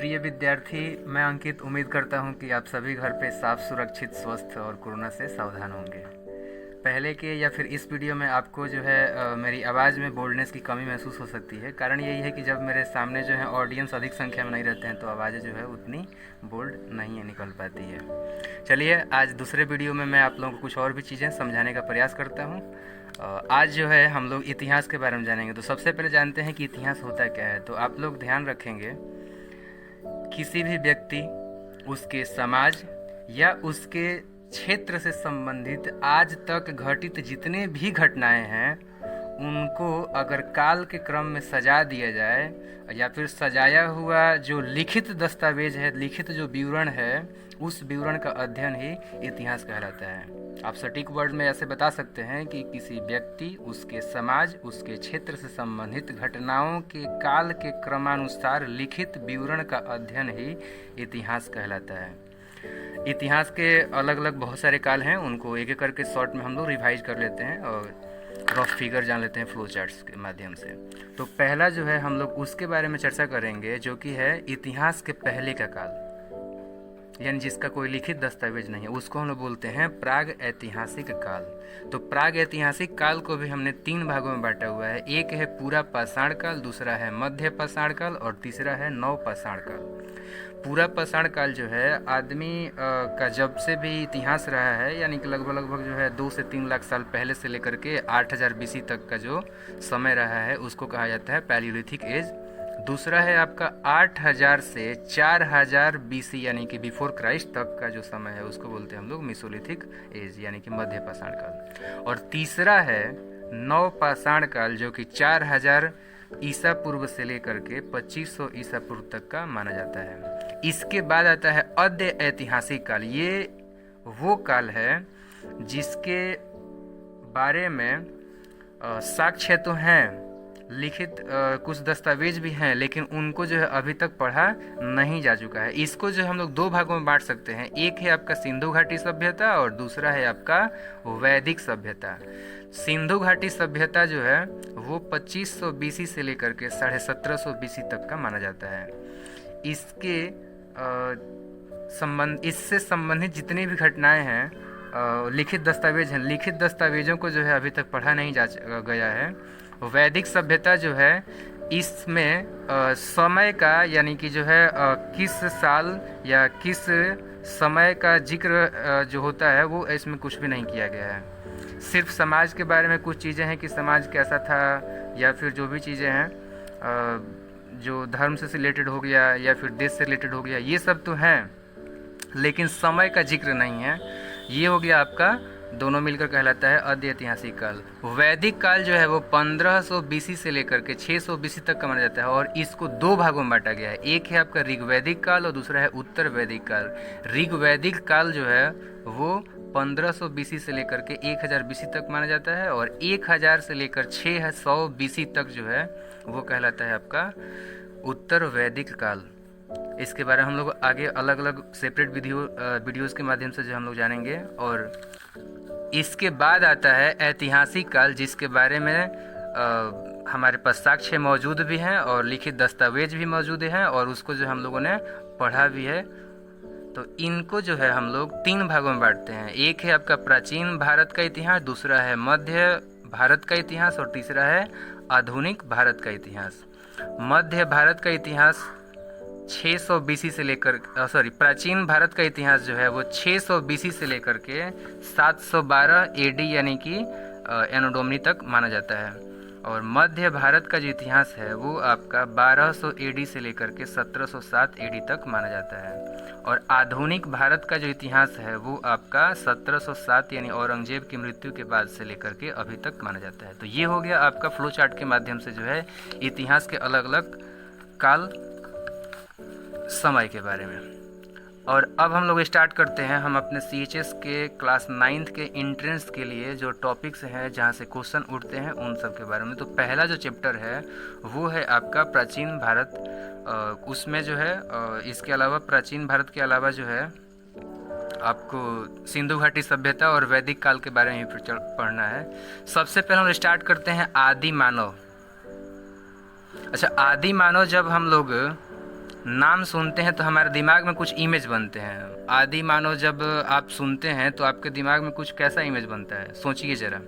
प्रिय विद्यार्थी, मैं अंकित उम्मीद करता हूं कि आप सभी घर पे साफ, सुरक्षित, स्वस्थ और कोरोना से सावधान होंगे। पहले के या फिर इस वीडियो में आपको जो है मेरी आवाज़ में बोल्डनेस की कमी महसूस हो सकती है। कारण यही है कि जब मेरे सामने जो है ऑडियंस अधिक संख्या में नहीं रहते हैं तो आवाज़ें जो है उतनी बोल्ड नहीं है निकल पाती है। चलिए, आज दूसरे वीडियो में मैं आप लोगों को कुछ और भी चीज़ें समझाने का प्रयास करता हूँ। आज जो है हम लोग इतिहास के बारे में जानेंगे। तो सबसे पहले जानते हैं कि इतिहास होता क्या है। तो आप लोग ध्यान रखेंगे, किसी भी व्यक्ति, उसके समाज या उसके क्षेत्र से संबंधित आज तक घटित जितने भी घटनाएं हैं उनको अगर काल के क्रम में सजा दिया जाए या फिर सजाया हुआ जो लिखित दस्तावेज है, लिखित जो विवरण है, उस विवरण का अध्ययन ही इतिहास कहलाता है। आप सटीक वर्ड में ऐसे बता सकते हैं कि किसी व्यक्ति, उसके समाज, उसके क्षेत्र से संबंधित घटनाओं के काल के क्रमानुसार लिखित विवरण का अध्ययन ही इतिहास कहलाता है। इतिहास के अलग अलग बहुत सारे काल हैं, उनको एक एक करके शॉर्ट में हम लोग रिवाइज कर लेते हैं और रफ फिगर जान लेते हैं फ्लो चार्ट्स के माध्यम से। तो पहला जो है हम लोग उसके बारे में चर्चा करेंगे जो कि है इतिहास के पहले का काल, यानी जिसका कोई लिखित दस्तावेज नहीं है, उसको हम लोग बोलते हैं प्राग ऐतिहासिक काल। तो प्राग ऐतिहासिक काल को भी हमने 3 भागों में बांटा हुआ है। एक है पूरा पाषाण काल, दूसरा है मध्य पाषाण काल और तीसरा है नव पाषाण काल। पूरा पाषाण काल जो है आदमी का जब से भी इतिहास रहा है, यानी कि लगभग लगभग जो है 2 से 3 लाख साल पहले से लेकर के 8000 BC तक का जो समय रहा है उसको कहा जाता है पैलियोलिथिक एज। दूसरा है आपका 8000 से 4000 BC यानी कि बिफोर क्राइस्ट तक का जो समय है उसको बोलते हैं हम लोग मेसोलिथिक एज यानी कि मध्य पाषाण काल। और तीसरा है नव पाषाण काल जो कि 4000 ईसा पूर्व से लेकर के 2500 ईसा पूर्व तक का माना जाता है। इसके बाद आता है अद्य ऐतिहासिक काल। ये वो काल है जिसके बारे में साक्ष्य तो हैं, लिखित कुछ दस्तावेज भी हैं, लेकिन उनको जो है अभी तक पढ़ा नहीं जा चुका है। इसको जो हम लोग 2 भागों में बांट सकते हैं। एक है आपका सिंधु घाटी सभ्यता और दूसरा है आपका वैदिक सभ्यता। सिंधु घाटी सभ्यता जो है वो 2500 BC से लेकर के 1750 BC तक का माना जाता है। इसके इससे संबंधित जितनी भी घटनाएं हैं, लिखित दस्तावेज हैं, लिखित दस्तावेजों को जो है अभी तक पढ़ा नहीं जा गया है। वैदिक सभ्यता जो है इसमें समय का, यानी कि जो है किस साल या किस समय का जिक्र जो होता है वो इसमें कुछ भी नहीं किया गया है। सिर्फ समाज के बारे में कुछ चीज़ें हैं कि समाज कैसा था, या फिर जो भी चीज़ें हैं जो धर्म से रिलेटेड हो गया या फिर देश से रिलेटेड हो गया, ये सब तो हैं, लेकिन समय का जिक्र नहीं है। ये हो गया आपका, दोनों मिलकर कहलाता है अद्य ऐतिहासिक काल। वैदिक काल जो है वो 1500 BC से लेकर के 600 BC तक का माना जाता है और इसको 2 भागों में बांटा गया है। एक है आपका ऋग्वैदिक काल और दूसरा है उत्तर वैदिक काल। ऋग्वैदिक काल जो है वो 1500 BC से लेकर के 1000 BC तक माना जाता है और 1000 से लेकर 600 BC तक जो है वो कहलाता है आपका उत्तर वैदिक काल। इसके बारे में हम लोग आगे अलग अलग सेपरेट वीडियोज़ के माध्यम से जो हम लोग जानेंगे। और इसके बाद आता है ऐतिहासिक काल, जिसके बारे में हमारे पास साक्ष्य मौजूद भी हैं और लिखित दस्तावेज भी मौजूद हैं और उसको जो हम लोगों ने पढ़ा भी है। तो इनको जो है हम लोग 3 भागों में बांटते हैं। एक है आपका प्राचीन भारत का इतिहास, दूसरा है मध्य भारत का इतिहास और तीसरा है आधुनिक भारत का इतिहास। मध्य भारत का इतिहास 600 BC से लेकर प्राचीन भारत का इतिहास जो है वो 600 BC से लेकर के 712 AD यानी कि एनो डोमिनी तक माना जाता है। और मध्य भारत का जो इतिहास है वो आपका 1200 AD से लेकर के 1707 AD तक माना जाता है। और आधुनिक भारत का जो इतिहास है वो आपका 1707 यानी औरंगजेब की मृत्यु के बाद से लेकर के अभी तक माना जाता है। तो ये हो गया आपका फ्लो चार्ट के माध्यम से जो है इतिहास के अलग अलग काल समय के बारे में। और अब हम लोग स्टार्ट करते हैं हम अपने CHS के क्लास 9th के एंट्रेंस के लिए जो टॉपिक्स हैं जहां से क्वेश्चन उठते हैं उन सब के बारे में। तो पहला जो चैप्टर है वो है आपका प्राचीन भारत। उसमें जो है इसके अलावा प्राचीन भारत के अलावा जो है आपको सिंधु घाटी सभ्यता और वैदिक काल के बारे में पढ़ना है। सबसे पहले हम स्टार्ट करते हैं आदि मानव। अच्छा, आदि मानव जब हम लोग नाम सुनते हैं तो हमारे दिमाग में कुछ इमेज बनते हैं। आदि मानव जब आप सुनते हैं तो आपके दिमाग में कुछ कैसा इमेज बनता है, सोचिए ज़रा।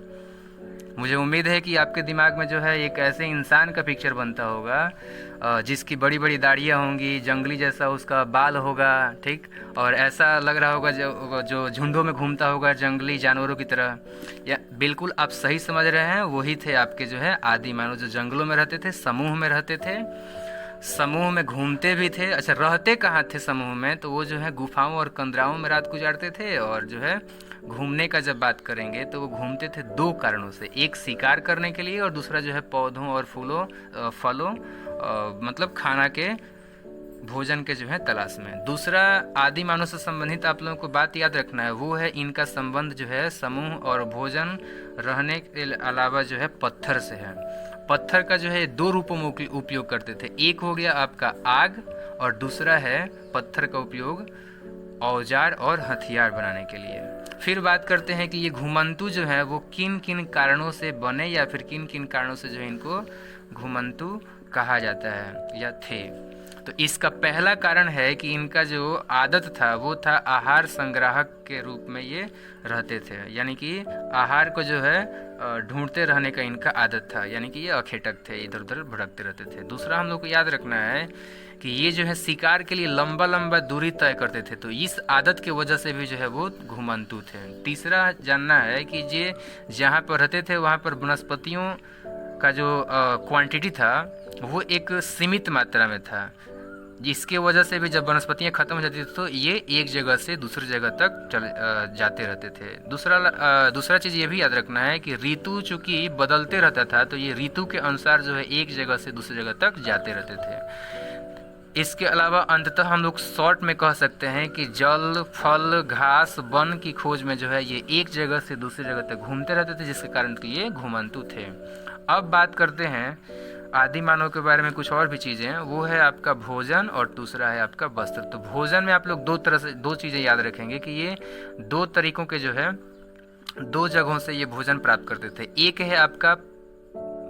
मुझे उम्मीद है कि आपके दिमाग में जो है एक ऐसे इंसान का पिक्चर बनता होगा जिसकी बड़ी बड़ी दाढ़ियाँ होंगी, जंगली जैसा उसका बाल होगा, ठीक, और ऐसा लग रहा होगा जो झुंडों में घूमता होगा जंगली जानवरों की तरह। या बिल्कुल आप सही समझ रहे हैं, वही थे आपके जो है आदि मानव, जो जंगलों में रहते थे, समूह में रहते थे, समूह में घूमते भी थे। अच्छा, रहते कहाँ थे समूह में? तो वो जो है गुफाओं और कंदराओं में रात गुजारते थे। और जो है घूमने का जब बात करेंगे तो वो घूमते थे दो कारणों से, एक शिकार करने के लिए और दूसरा जो है पौधों और फलों मतलब खाना के, भोजन के जो है तलाश में। दूसरा आदि मानव से संबंधित आप लोगों को बात याद रखना है, वो है इनका संबंध जो है समूह और भोजन रहने के अलावा जो है पत्थर से है। पत्थर का जो है दो रूपों में उपयोग करते थे। एक हो गया आपका आग और दूसरा है पत्थर का उपयोग औजार और हथियार बनाने के लिए। फिर बात करते हैं कि ये घुमंतु जो है वो किन किन कारणों से बने या फिर किन किन कारणों से जो है इनको घुमंतु कहा जाता है या थे। तो इसका पहला कारण है कि इनका जो आदत था वो था आहार संग्राहक के रूप में ये रहते थे, यानी कि आहार को जो है ढूंढते रहने का इनका आदत था, यानी कि ये अखेटक थे, इधर उधर भटकते रहते थे। दूसरा हम लोग को याद रखना है कि ये जो है शिकार के लिए लंबा लंबा दूरी तय करते थे, तो इस आदत की वजह से भी जो है वो घुमंतु थे। तीसरा जानना है कि ये जहाँ पर रहते थे वहाँ पर वनस्पतियों का जो क्वांटिटी था वो एक सीमित मात्रा में था, जिसके वजह से भी जब वनस्पतियाँ खत्म हो जाती थी तो ये एक जगह से दूसरी जगह तक जाते रहते थे। दूसरा चीज़ ये भी याद रखना है कि ऋतु चूँकि बदलते रहता था तो ये ऋतु के अनुसार जो है एक जगह से दूसरी जगह तक जाते रहते थे। इसके अलावा अंततः हम लोग शॉर्ट में कह सकते हैं कि जल, फल, घास, वन की खोज में जो है ये एक जगह से दूसरी जगह तक घूमते रहते थे, जिसके कारण कि ये घुमंतु थे। अब बात करते हैं आदि मानव के बारे में कुछ और भी चीज़ें हैं, वो है आपका भोजन और दूसरा है आपका वस्त्र। तो भोजन में आप लोग दो चीज़ें याद रखेंगे कि ये दो तरीकों के जो है दो जगहों से ये भोजन प्राप्त करते थे। एक है आपका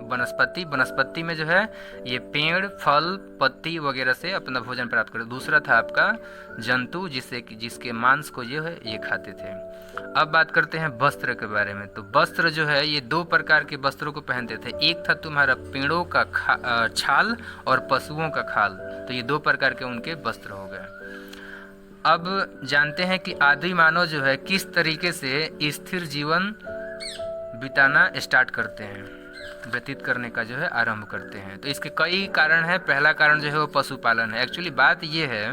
वनस्पति में जो है ये पेड़, फल, पत्ती वगैरह से अपना भोजन प्राप्त करते। दूसरा था आपका जंतु जिसके मांस को जो है ये खाते थे। अब बात करते हैं वस्त्र के बारे में। तो वस्त्र जो है ये दो प्रकार के वस्त्रों को पहनते थे। एक था तुम्हारा पेड़ों का छाल और पशुओं का खाल, तो ये दो प्रकार के उनके वस्त्र हो गए। अब जानते हैं कि आदि मानव जो है किस तरीके से स्थिर जीवन बिताना स्टार्ट करते हैं, व्यतीत करने का जो है आरंभ करते हैं। तो इसके कई कारण हैं। पहला कारण जो है वो पशुपालन है। एक्चुअली बात ये है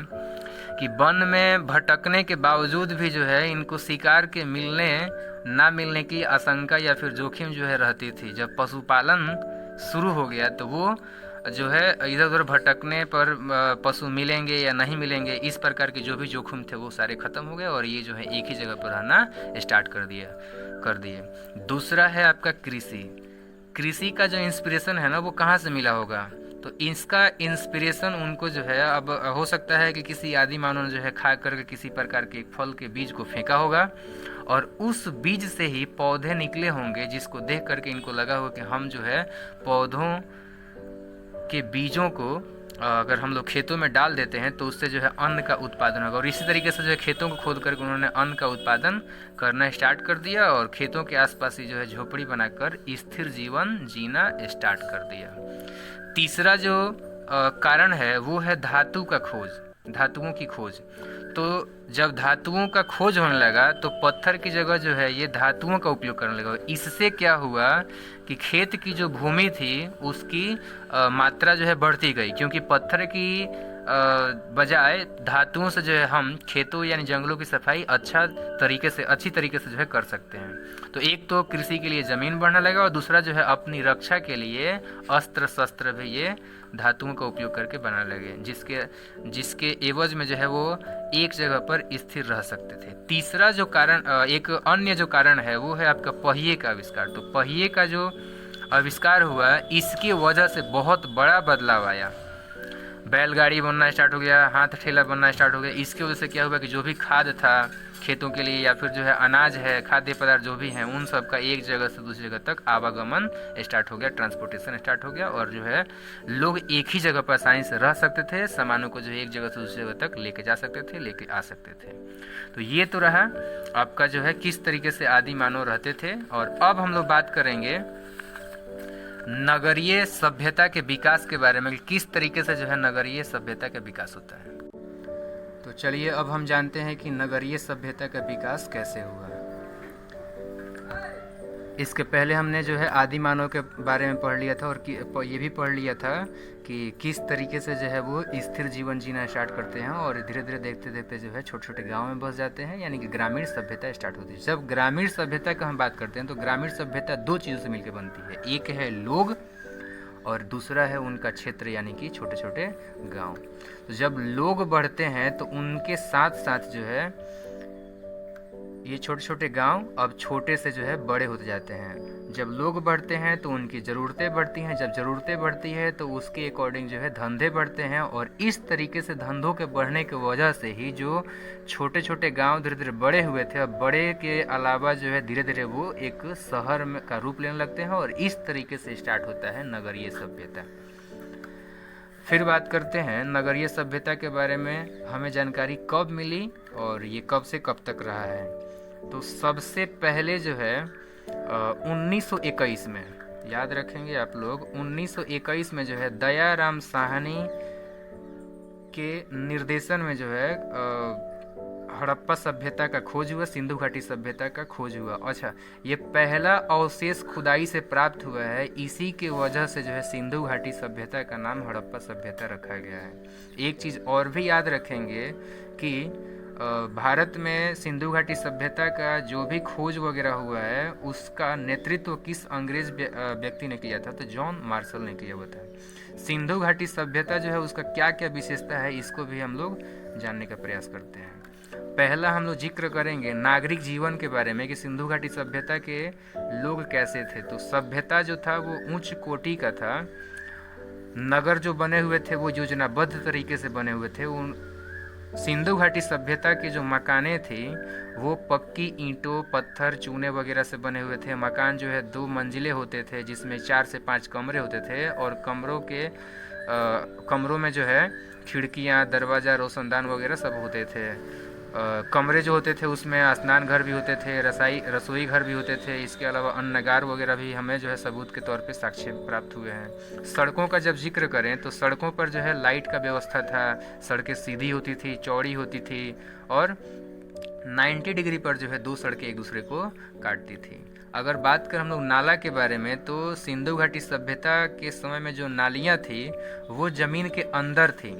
कि वन में भटकने के बावजूद भी जो है इनको शिकार के मिलने ना मिलने की आशंका या फिर जोखिम जो है रहती थी। जब पशुपालन शुरू हो गया तो वो जो है इधर उधर भटकने पर पशु मिलेंगे या नहीं मिलेंगे, इस प्रकार के जो भी जोखिम थे वो सारे ख़त्म हो गए और ये जो है एक ही जगह पर रहना स्टार्ट कर दिए। दूसरा है आपका कृषि का जो इंस्पिरेशन है ना वो कहाँ से मिला होगा? तो इसका इंस्पिरेशन उनको जो है, अब हो सकता है कि किसी आदि मानव ने जो है खा करके किसी प्रकार के एक फल के बीज को फेंका होगा और उस बीज से ही पौधे निकले होंगे, जिसको देख करके इनको लगा होगा कि हम जो है पौधों के बीजों को अगर हम लोग खेतों में डाल देते हैं तो उससे जो है अन्न का उत्पादन होगा। और इसी तरीके से जो है खेतों को खोद करके उन्होंने अन्न का उत्पादन करना स्टार्ट कर दिया और खेतों के आसपास ही जो है झोपड़ी बनाकर स्थिर जीवन जीना स्टार्ट कर दिया। तीसरा जो कारण है वो है धातुओं की खोज। तो जब धातुओं का खोज होने लगा तो पत्थर की जगह जो है ये धातुओं का उपयोग करने लगा। इससे क्या हुआ कि खेत की जो भूमि थी उसकी मात्रा जो है बढ़ती गई, क्योंकि पत्थर की बजाय धातुओं से जो है हम खेतों यानी जंगलों की सफाई अच्छी तरीके से जो है कर सकते हैं। तो एक तो कृषि के लिए ज़मीन बढ़ने लगा और दूसरा जो है अपनी रक्षा के लिए अस्त्र शस्त्र भी ये धातुओं का उपयोग करके बनाने लगे, जिसके एवज में जो है वो एक जगह पर स्थिर रह सकते थे। तीसरा जो कारण, एक अन्य जो कारण है वो है आपका पहिए का आविष्कार। तो पहिए का जो आविष्कार हुआ इसकी वजह से बहुत बड़ा बदलाव आया। बैलगाड़ी बनना स्टार्ट हो गया, हाथ ठेला बनना स्टार्ट हो गया। इसकी वजह से क्या हुआ कि जो भी खाद था खेतों के लिए या फिर जो है अनाज है, खाद्य पदार्थ जो भी हैं, उन सब का एक जगह से दूसरी जगह तक आवागमन स्टार्ट हो गया, ट्रांसपोर्टेशन स्टार्ट हो गया, और जो है लोग एक ही जगह पर आसानी से रह सकते थे, सामानों को जो है एक जगह से दूसरी जगह तक लेके जा सकते थे, लेके आ सकते थे। तो ये तो रहा आपका जो है किस तरीके से आदि मानव रहते थे। और अब हम लोग बात करेंगे नगरीय सभ्यता के विकास के बारे में, किस तरीके से जो है नगरीय सभ्यता का विकास होता है। तो चलिए अब हम जानते हैं कि नगरीय सभ्यता का विकास कैसे हुआ। इसके पहले हमने जो है आदि मानव के बारे में पढ़ लिया था, और ये भी पढ़ लिया था कि किस तरीके से जो है वो स्थिर जीवन जीना स्टार्ट करते हैं और धीरे धीरे देखते देखते जो है छोटे छोटे गांव में बस जाते हैं, यानी कि ग्रामीण सभ्यता स्टार्ट होती है। जब ग्रामीण सभ्यता का हम बात करते हैं तो ग्रामीण सभ्यता दो चीज़ों से मिलकर बनती है, एक है लोग और दूसरा है उनका क्षेत्र, यानी कि छोटे छोटे गांव। तो जब लोग बढ़ते हैं तो उनके साथ साथ जो है ये छोटे छोटे गांव अब छोटे से जो है बड़े होते जाते हैं। जब लोग बढ़ते हैं तो उनकी ज़रूरतें बढ़ती हैं, जब ज़रूरतें बढ़ती है तो उसके अकॉर्डिंग जो है धंधे बढ़ते हैं, और इस तरीके से धंधों के बढ़ने की वजह से ही जो छोटे छोटे गांव धीरे धीरे बड़े हुए थे, अब बड़े के अलावा जो है धीरे धीरे वो एक शहर में का रूप लेने लगते हैं, और इस तरीके से स्टार्ट होता है नगरीय सभ्यता। फिर बात करते हैं नगरीय सभ्यता के बारे में, हमें जानकारी कब मिली और ये कब से कब तक रहा है। तो सबसे पहले जो है 1921 में, याद रखेंगे आप लोग, 1921 में जो है दयाराम साहनी के निर्देशन में जो है हड़प्पा सभ्यता का खोज हुआ, सिंधु घाटी सभ्यता का खोज हुआ। अच्छा, ये पहला अवशेष खुदाई से प्राप्त हुआ है, इसी के वजह से जो है सिंधु घाटी सभ्यता का नाम हड़प्पा सभ्यता रखा गया है। एक चीज़ और भी याद रखेंगे कि भारत में सिंधु घाटी सभ्यता का जो भी खोज वगैरह हुआ है उसका नेतृत्व किस अंग्रेज व्यक्ति ने किया था, तो जॉन मार्शल ने किया हुआ था। सिंधु घाटी सभ्यता जो है उसका क्या क्या विशेषता है, इसको भी हम लोग जानने का प्रयास करते हैं। पहला हम लोग जिक्र करेंगे नागरिक जीवन के बारे में कि सिंधु घाटी सभ्यता के लोग कैसे थे। तो सभ्यता जो था वो उच्च कोटि का था, नगर जो बने हुए थे वो योजनाबद्ध तरीके से बने हुए थे। उन सिंधु घाटी सभ्यता की जो मकानें थी वो पक्की ईंटों, पत्थर, चूने वगैरह से बने हुए थे। मकान जो है 2 मंजिले होते थे जिसमें 4 से 5 कमरे होते थे, और कमरों में जो है खिड़कियां, दरवाज़ा, रोशनदान वगैरह सब होते थे। कमरे जो होते थे उसमें स्नान घर भी होते थे, रसोई घर भी होते थे। इसके अलावा अन्नगार वगैरह भी हमें जो है सबूत के तौर पे साक्ष्य प्राप्त हुए हैं। सड़कों का जब जिक्र करें तो सड़कों पर जो है लाइट का व्यवस्था था, सड़कें सीधी होती थी, चौड़ी होती थी, और 90 डिग्री पर जो है 2 सड़कें एक दूसरे को काटती थी। अगर बात करें हम लोग नाला के बारे में, तो सिंधु घाटी सभ्यता के समय में जो नालियाँ थी वो ज़मीन के अंदर थी,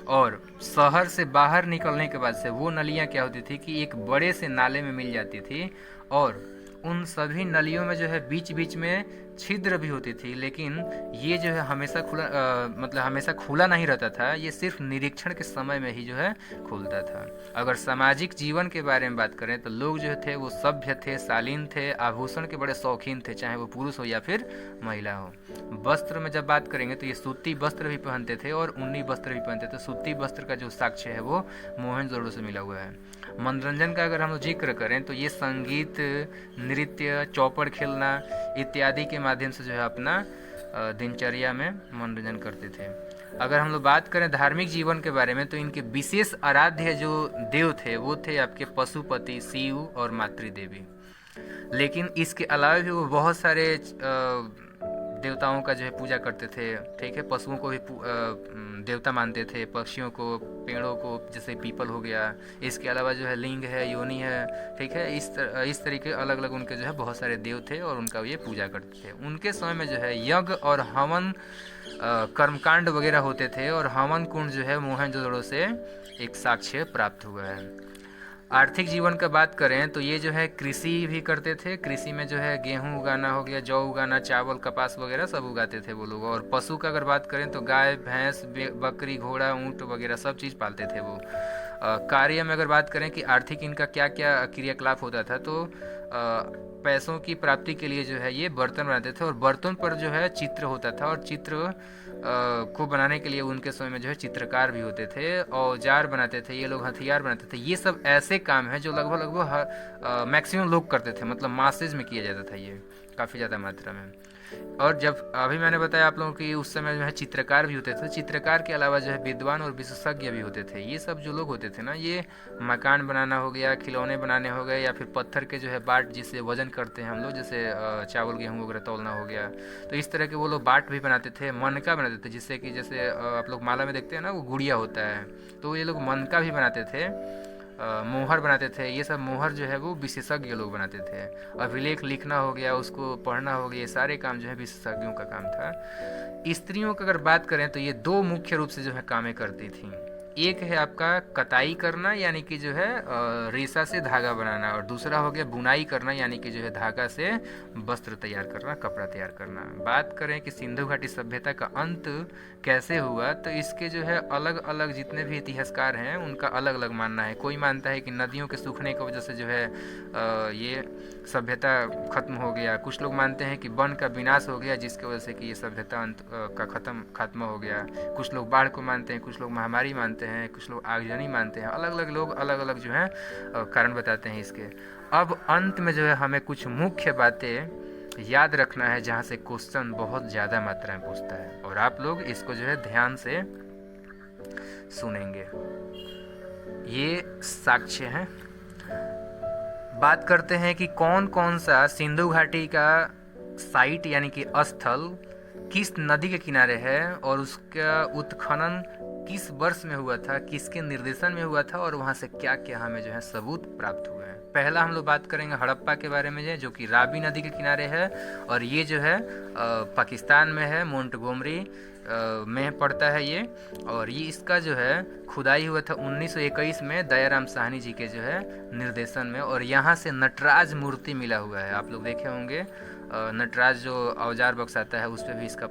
और शहर से बाहर निकलने के बाद से वो नलियाँ क्या होती थी कि एक बड़े से नाले में मिल जाती थी, और उन सभी नलियों में जो है बीच बीच में छिद्र भी होती थी, लेकिन ये जो है हमेशा हमेशा खुला नहीं रहता था, ये सिर्फ निरीक्षण के समय में ही जो है खुलता था। अगर सामाजिक जीवन के बारे में बात करें तो लोग जो थे वो सभ्य थे, शालीन थे, आभूषण के बड़े शौकीन थे, चाहे वो पुरुष हो या फिर महिला हो। वस्त्र में जब बात करेंगे तो ये सूती वस्त्र भी पहनते थे और ऊनी वस्त्र भी पहनते थे। सूती वस्त्र का जो साक्ष्य है वो मोहनजोदड़ो से मिला हुआ है। मनोरंजन का अगर हम लोग जिक्र करें तो ये संगीत, नृत्य, चौपड़ खेलना इत्यादि के माध्यम से जो है अपना दिनचर्या में मनोरंजन करते थे। अगर हम लोग बात करें धार्मिक जीवन के बारे में तो इनके विशेष आराध्य जो देव थे वो थे आपके पशुपति, शिव और मातृदेवी। लेकिन इसके अलावा भी वो बहुत सारे देवताओं का जो है पूजा करते थे, ठीक है। पशुओं को भी देवता मानते थे, पक्षियों को, पेड़ों को, जैसे पीपल हो गया। इसके अलावा जो है लिंग है, योनि है, ठीक है। इस तरीके अलग अलग उनके जो है बहुत सारे देव थे और उनका ये पूजा करते थे। उनके समय में जो है यज्ञ और हवन कर्मकांड वगैरह होते थे, और हवन कुंड जो है मोहनजोदड़ो से एक साक्ष्य प्राप्त हुआ है। आर्थिक जीवन का बात करें तो ये जो है कृषि भी करते थे। कृषि में जो है गेहूं उगाना हो गया, जौ उगाना, चावल, कपास वगैरह सब उगाते थे वो लोग। और पशु का अगर बात करें तो गाय, भैंस, बकरी, घोड़ा, ऊँट वगैरह सब चीज़ पालते थे वो। कार्य में अगर बात करें कि आर्थिक इनका क्या क्या क्रियाकलाप होता था, तो पैसों की प्राप्ति के लिए जो है ये बर्तन बनाते थे, और बर्तन पर जो है चित्र होता था, और चित्र को बनाने के लिए उनके समय में जो है चित्रकार भी होते थे, औजार बनाते थे, ये लोग हथियार बनाते थे। ये सब ऐसे काम हैं जो लगभग लगभग मैक्सिमम लोग करते थे, मतलब मासेज में किया जाता था ये काफ़ी ज़्यादा मात्रा में। और जब अभी मैंने बताया आप लोगों की उस समय जो है चित्रकार भी होते थे, चित्रकार के अलावा जो है विद्वान और विशेषज्ञ भी होते थे। ये सब जो लोग होते थे ना, ये मकान बनाना हो गया, खिलौने बनाने हो गए, या फिर पत्थर के जो है बाट जिससे वजन करते हैं हम लोग, जैसे चावल गेहूँ वगैरह तौलना हो गया, तो इस तरह के वो लोग बाट भी बनाते थे। मनका बनाते थे, जिससे कि जैसे आप लोग माला में देखते हैं ना वो गुड़िया होता है, तो ये लोग मनका भी बनाते थे, मोहर बनाते थे। ये सब मोहर जो है वो विशेषज्ञ लोग बनाते थे। अभिलेख लिखना हो गया, उसको पढ़ना हो गया, ये सारे काम जो है विशेषज्ञों का काम था। स्त्रियों की अगर बात करें तो ये दो मुख्य रूप से जो है कामें करती थीं। एक है आपका कताई करना, यानी कि जो है रेशा से धागा बनाना, और दूसरा हो गया बुनाई करना, यानी कि जो है धागा से वस्त्र तैयार करना, कपड़ा तैयार करना। बात करें कि सिंधु घाटी सभ्यता का अंत कैसे हुआ, तो इसके जो है अलग अलग जितने भी इतिहासकार हैं उनका अलग अलग मानना है। कोई मानता है कि नदियों के सूखने की वजह से जो है ये सभ्यता खत्म हो गया। कुछ लोग मानते हैं कि वन का विनाश हो गया, जिसकी वजह से कि ये सभ्यता अंत का खात्मा हो गया। कुछ लोग बाढ़ को मानते हैं, कुछ लोग महामारी मानते हैं, कुछ लोग आगजनी मानते हैं। अलग अलग लोग अलग अलग जो है कारण बताते हैं इसके। अब अंत में जो है हमें कुछ मुख्य बातें याद रखना है, जहाँ से क्वेश्चन बहुत ज़्यादा मात्रा में पूछता है, और आप लोग इसको जो है ध्यान से सुनेंगे। ये साक्ष्य हैं। बात करते हैं कि कौन कौन सा सिंधु घाटी का साइट यानी कि स्थल किस नदी के किनारे है, और उसका उत्खनन किस वर्ष में हुआ था, किसके निर्देशन में हुआ था, और वहाँ से क्या क्या हमें जो है सबूत प्राप्त हुए हैं। पहला हम लोग बात करेंगे हड़प्पा के बारे में, जो कि रावी नदी के किनारे है, और ये जो है पाकिस्तान में है, मोंटगोमरी में पड़ता है ये। और ये इसका जो है खुदाई हुआ था 1921 में दयाराम साहनी जी के जो है निर्देशन में, और यहाँ से नटराज मूर्ति मिला हुआ है। आप लोग देखे होंगे नटराज जो औजार बॉक्स आता है, उस पर भी इसका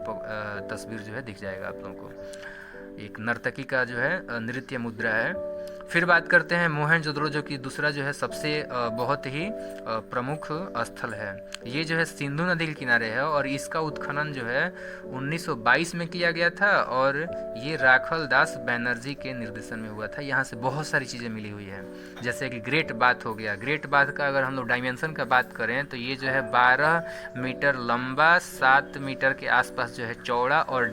तस्वीर जो है दिख जाएगा आप लोगों को। एक नर्तकी का जो है नृत्य मुद्रा है। फिर बात करते हैं मोहनजोदड़ो, जो कि दूसरा जो है सबसे बहुत ही प्रमुख स्थल है। ये जो है सिंधु नदी के किनारे है, और इसका उत्खनन जो है 1922 में किया गया था, और ये राखल दास बैनर्जी के निर्देशन में हुआ था। यहाँ से बहुत सारी चीज़ें मिली हुई है, जैसे कि ग्रेट बाथ हो गया। ग्रेट बाथ का अगर हम लोग डायमेंशन का बात करें तो ये जो है 12 मीटर लंबा, 7 मीटर के आसपास जो है चौड़ा, और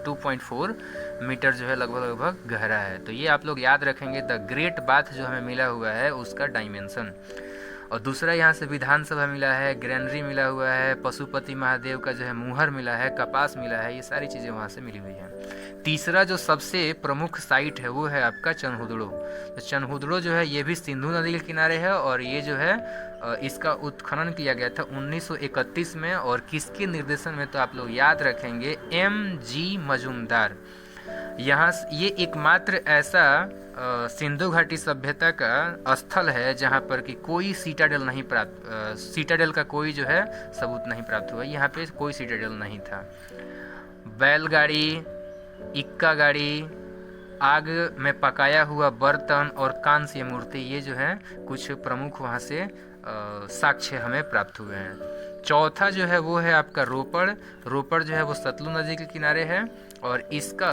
2.4 मीटर जो है लगभग गहरा है। तो ये आप लोग याद रखेंगे, द ग्रेट बाथ जो हमें मिला हुआ है उसका डायमेंशन। और दूसरा यहाँ से विधानसभा मिला है, ग्रैनरी मिला हुआ है, पशुपति महादेव का जो है मुहर मिला है, कपास मिला है, ये सारी चीज़ें वहाँ से मिली हुई हैं। तीसरा जो सबसे प्रमुख साइट है वो है आपका चनहुदड़ो। तो चनहुदड़ो जो है ये भी सिंधु नदी के किनारे है, और ये जो है इसका उत्खनन किया गया था 1931 में, और किसके निर्देशन में, तो आप लोग याद रखेंगे MG मजूमदार। यहाँ ये एकमात्र ऐसा सिंधु घाटी सभ्यता का स्थल है जहाँ पर कि कोई सीटाडेल का कोई जो है सबूत नहीं प्राप्त हुआ। यहाँ पे कोई सीटाडेल नहीं था। बैलगाड़ी, इक्का गाड़ी, आग में पकाया हुआ बर्तन और कांस्य मूर्ति, ये जो है कुछ प्रमुख वहाँ से साक्ष्य हमें प्राप्त हुए हैं। चौथा जो है वो है आपका रोपड़ जो है वो सतलुज नदी के किनारे है, और इसका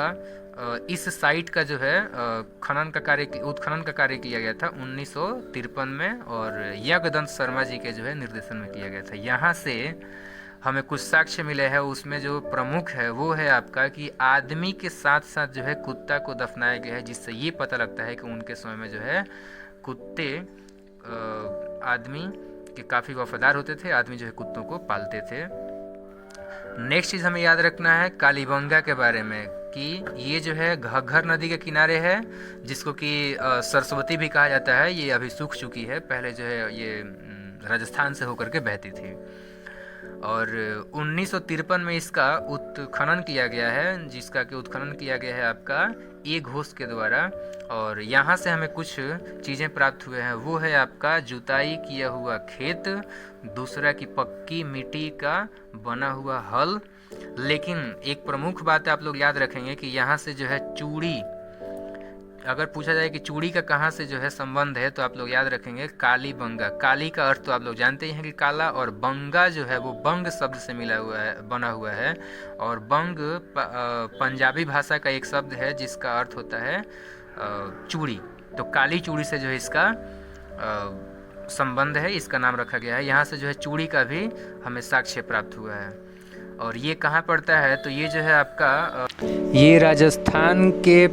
इस साइट का जो है उत्खनन का कार्य किया गया था 1953 में, और यज्ञदंत शर्मा जी के जो है निर्देशन में किया गया था। यहाँ से हमें कुछ साक्ष्य मिले हैं, उसमें जो प्रमुख है वो है आपका कि आदमी के साथ साथ जो है कुत्ता को दफनाया गया है, जिससे ये पता लगता है कि उनके समय में जो है कुत्ते आदमी के काफ़ी वफादार होते थे। आदमी जो है कुत्तों को पालते थे। नेक्स्ट चीज़ हमें याद रखना है कालीबंगा के बारे में, कि ये जो है घग्घर नदी के किनारे है, जिसको कि सरस्वती भी कहा जाता है। ये अभी सूख चुकी है, पहले जो है ये राजस्थान से होकर के बहती थी। और 1953 में इसका उत्खनन किया गया है, जिसका कि उत्खनन किया गया है आपका ए घोष के द्वारा। और यहाँ से हमें कुछ चीज़ें प्राप्त हुए हैं, वो है आपका जुताई किया हुआ खेत, दूसरा की पक्की मिट्टी का बना हुआ हल। लेकिन एक प्रमुख बात आप लोग याद रखेंगे कि यहाँ से जो है चूड़ी अगर पूछा जाए कि चूड़ी का कहाँ से जो है संबंध है, तो आप लोग याद रखेंगे काली बंगा। काली का अर्थ तो आप लोग जानते ही हैं कि काला, और बंगा जो है वो बंग शब्द से मिला हुआ है, बना हुआ है। और बंग पंजाबी भाषा का एक शब्द है जिसका अर्थ होता है चूड़ी। तो काली चूड़ी से जो है इसका संबंध है, इसका नाम रखा गया है। यहाँ से जो है चूड़ी का भी हमें साक्ष्य प्राप्त हुआ है। और ये कहाँ पड़ता है, तो ये जो है आपका ये राजस्थान के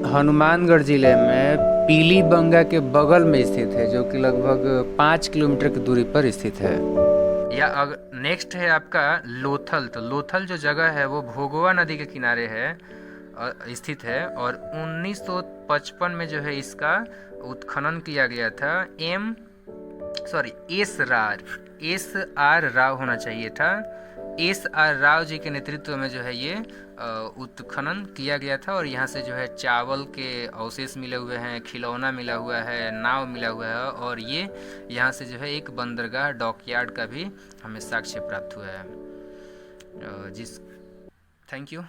हनुमानगढ़ ज़िले में पीलीबंगा के बगल में स्थित है, जो कि लगभग 5 किलोमीटर की दूरी पर स्थित है। या अगर नेक्स्ट है आपका लोथल। तो लोथल जो जगह है वो भोगवा नदी के किनारे है स्थित है। और 1955 में जो है इसका उत्खनन किया गया था। एस आर राव होना चाहिए था। एस आर राव जी के नेतृत्व में जो है ये उत्खनन किया गया था। और यहाँ से जो है चावल के अवशेष मिले हुए हैं, खिलौना मिला हुआ है, नाव मिला हुआ है, और ये यहाँ से जो है एक बंदरगाह डॉकयार्ड का भी हमें साक्ष्य प्राप्त हुआ है। Thank you.